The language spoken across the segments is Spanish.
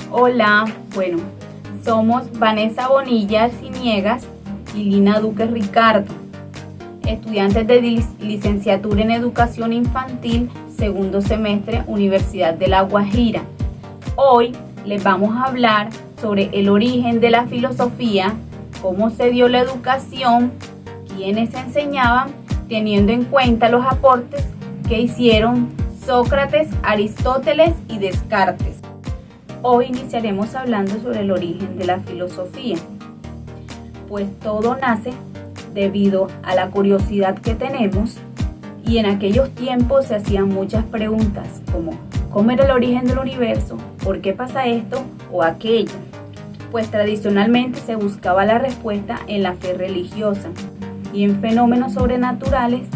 Hola, bueno, somos Vanessa Bonilla Ciniegas y Lina Duque Ricardo, estudiantes de licenciatura en Educación Infantil, segundo semestre, Universidad de La Guajira. Hoy les vamos a hablar sobre el origen de la filosofía, cómo se dio la educación, quiénes enseñaban, teniendo en cuenta los aportes que hicieron Sócrates, Aristóteles y Descartes. Hoy iniciaremos hablando sobre el origen de la filosofía, pues todo nace debido a la curiosidad que tenemos, y en aquellos tiempos se hacían muchas preguntas como ¿cómo era el origen del universo? ¿Por qué pasa esto o aquello? Pues tradicionalmente se buscaba la respuesta en la fe religiosa y en fenómenos sobrenaturales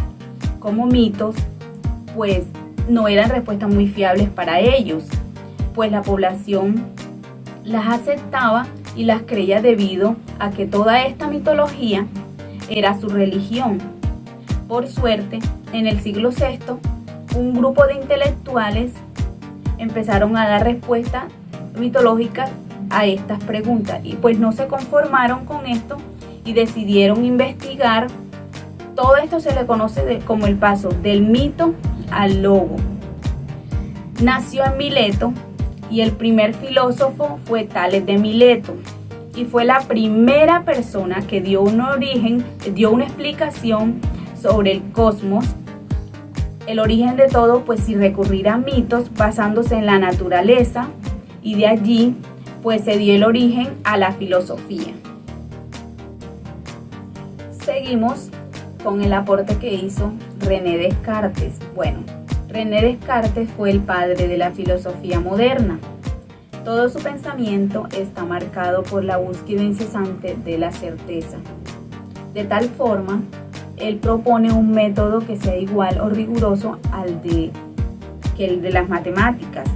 como mitos, pues no eran respuestas muy fiables para ellos, pues la población las aceptaba y las creía debido a que toda esta mitología era su religión. Por suerte, en el siglo VI, un grupo de intelectuales empezaron a dar respuestas mitológicas a estas preguntas y pues no se conformaron con esto y decidieron investigar. Todo esto se le conoce como el paso del mito al logo. Nació en Mileto y el primer filósofo fue Tales de Mileto y fue la primera persona que dio una explicación sobre el cosmos, el origen de todo, pues sin recurrir a mitos, basándose en la naturaleza, y de allí pues se dio el origen a la filosofía. Seguimos con el aporte que hizo René Descartes. Bueno, René Descartes fue el padre de la filosofía moderna. Todo su pensamiento está marcado por la búsqueda incesante de la certeza. De tal forma, él propone un método que sea igual o riguroso que el de las matemáticas,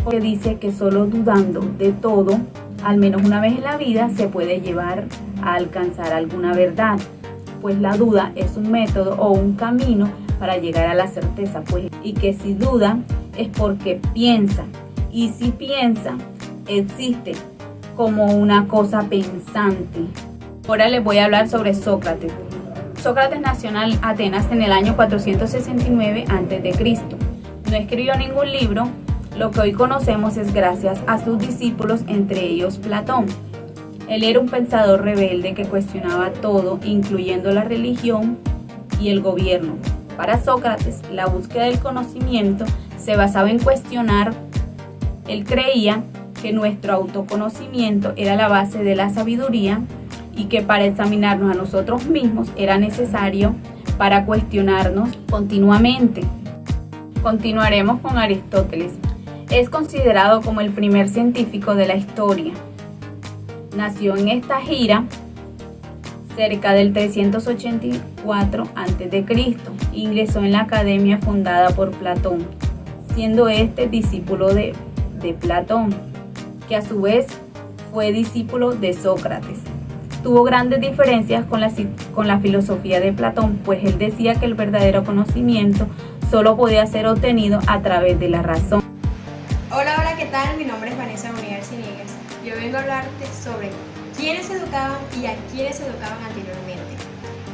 porque dice que solo dudando de todo, al menos una vez en la vida, se puede llevar a alcanzar alguna verdad, pues la duda es un método o un camino para llegar a la certeza, pues, y que si duda es porque piensa, y si piensa, existe como una cosa pensante. Ahora les voy a hablar sobre Sócrates. Sócrates nació en Atenas en el año 469 a.C. No escribió ningún libro. Lo que hoy conocemos es gracias a sus discípulos, entre ellos Platón. Él era un pensador rebelde que cuestionaba todo, incluyendo la religión y el gobierno. Para Sócrates, la búsqueda del conocimiento se basaba en cuestionar. Él creía que nuestro autoconocimiento era la base de la sabiduría y que para examinarnos a nosotros mismos era necesario para cuestionarnos continuamente. Continuaremos con Aristóteles. Es considerado como el primer científico de la historia. Nació en Estagira cerca del 384 a.C. Ingresó en la academia fundada por Platón, siendo este discípulo de Platón, que a su vez fue discípulo de Sócrates. Tuvo grandes diferencias con la filosofía de Platón, pues él decía que el verdadero conocimiento solo podía ser obtenido a través de la razón. Hola, ¿qué tal? Mi nombre es Vanessa Bonilla Ciniegas. Yo vengo a hablarte sobre quiénes educaban y a quiénes educaban anteriormente.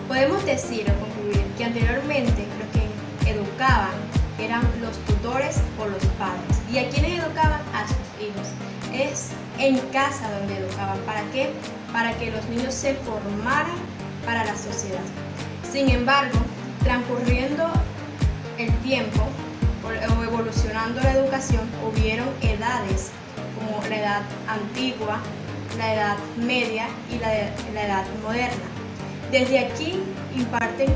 Podemos decir o concluir que anteriormente los que educaban eran los tutores o los padres. ¿Y a quiénes educaban? A sus hijos. Es en casa donde educaban. ¿Para qué? Para que los niños se formaran para la sociedad. Sin embargo, transcurriendo el tiempo o evolucionando la educación, hubieron edades como la edad antigua, la edad media y la edad moderna. Desde aquí imparten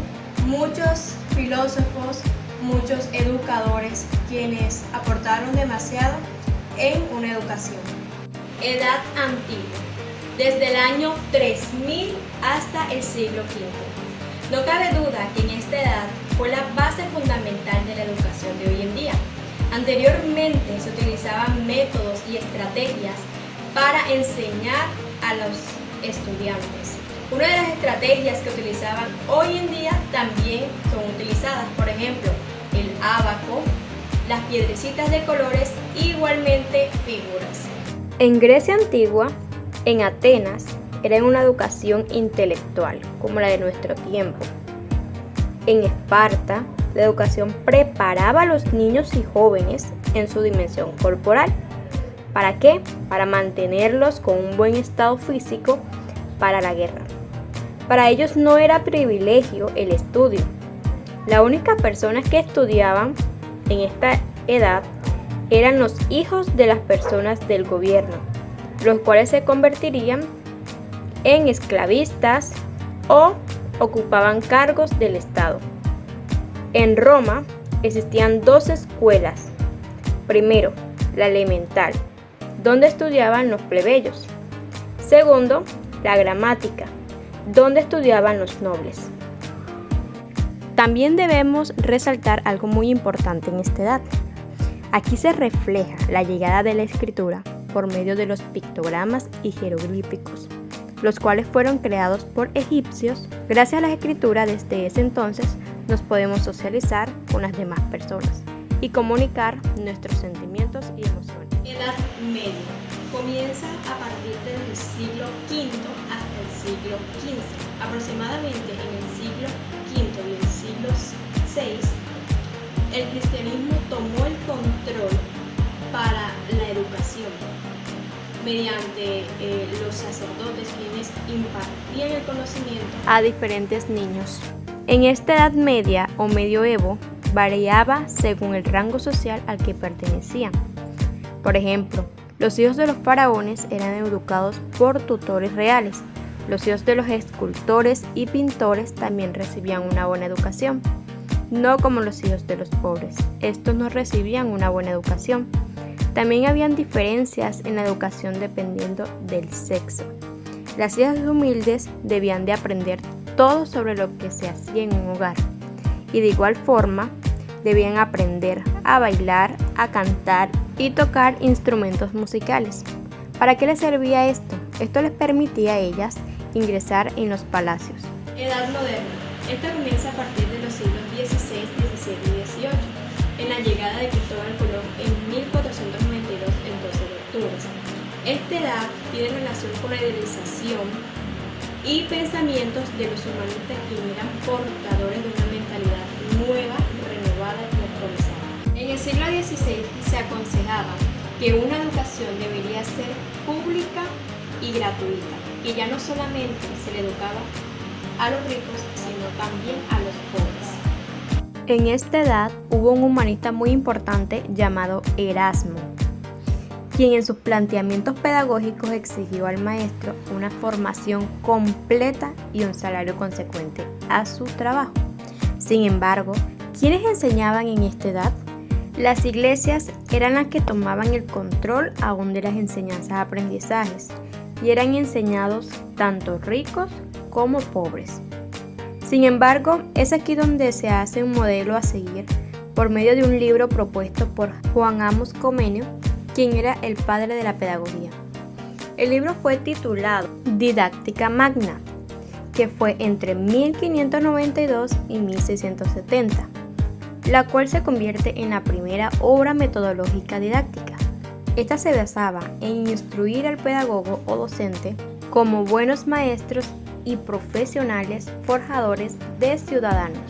muchos filósofos, muchos educadores quienes aportaron demasiado en una educación. Edad antigua, desde el año 3000 hasta el siglo V. No cabe duda que en esta edad fue la base fundamental de la educación de hoy en día. Anteriormente se utilizaban métodos y estrategias para enseñar a los estudiantes. Una de las estrategias que utilizaban hoy en día también son utilizadas, por ejemplo, el ábaco, las piedrecitas de colores, igualmente figuras. En Grecia antigua, en Atenas, era una educación intelectual, como la de nuestro tiempo. En Esparta, la educación preparaba a los niños y jóvenes en su dimensión corporal. ¿Para qué? Para mantenerlos con un buen estado físico para la guerra. Para ellos no era privilegio el estudio. Las únicas personas que estudiaban en esta edad eran los hijos de las personas del gobierno, los cuales se convertirían en esclavistas o ocupaban cargos del Estado. En Roma existían dos escuelas. Primero, la elemental, donde estudiaban los plebeyos. Segundo, la gramática, donde estudiaban los nobles. También debemos resaltar algo muy importante en esta edad. Aquí se refleja la llegada de la escritura por medio de los pictogramas y jeroglíficos, los cuales fueron creados por egipcios. Gracias a la escritura desde ese entonces nos podemos socializar con las demás personas y comunicar nuestros sentimientos y emociones. Edad Media comienza a partir del siglo V hasta el siglo XV. Aproximadamente en el siglo V y el siglo VI, el cristianismo tomó el control para la educación mediante los sacerdotes, quienes impartían el conocimiento a diferentes niños. En esta Edad Media o medioevo variaba según el rango social al que pertenecían. Por ejemplo, los hijos de los faraones eran educados por tutores reales. Los hijos de los escultores y pintores también recibían una buena educación, no como los hijos de los pobres. Estos no recibían una buena educación. También habían diferencias en la educación dependiendo del sexo. Las hijas humildes debían de aprender todo sobre lo que se hacía en un hogar, y de igual forma debían aprender a bailar, a cantar y tocar instrumentos musicales. ¿Para qué les servía esto? Esto les permitía a ellas ingresar en los palacios. Edad Moderna. Esta comienza a partir de los siglos XVI, XVII y XVIII, en la llegada de Cristóbal Colón en 1492 el 12 de octubre. Esta edad tiene relación con la idealización y pensamientos de los humanistas, quienes eran portadores de una mentalidad nueva, renovada y actualizada. En el siglo XVI se aconsejaba que una educación debería ser pública y gratuita, y ya no solamente se le educaba a los ricos, sino también a los pobres. En esta edad hubo un humanista muy importante llamado Erasmo, quien en sus planteamientos pedagógicos exigió al maestro una formación completa y un salario consecuente a su trabajo. Sin embargo, ¿quiénes enseñaban en esta edad? Las iglesias eran las que tomaban el control aún de las enseñanzas-aprendizajes y eran enseñados tanto ricos como pobres. Sin embargo, es aquí donde se hace un modelo a seguir por medio de un libro propuesto por Juan Amos Comenius, quien era el padre de la pedagogía. El libro fue titulado Didáctica Magna, que fue entre 1592 y 1670, la cual se convierte en la primera obra metodológica didáctica. Esta se basaba en instruir al pedagogo o docente como buenos maestros y profesionales forjadores de ciudadanos.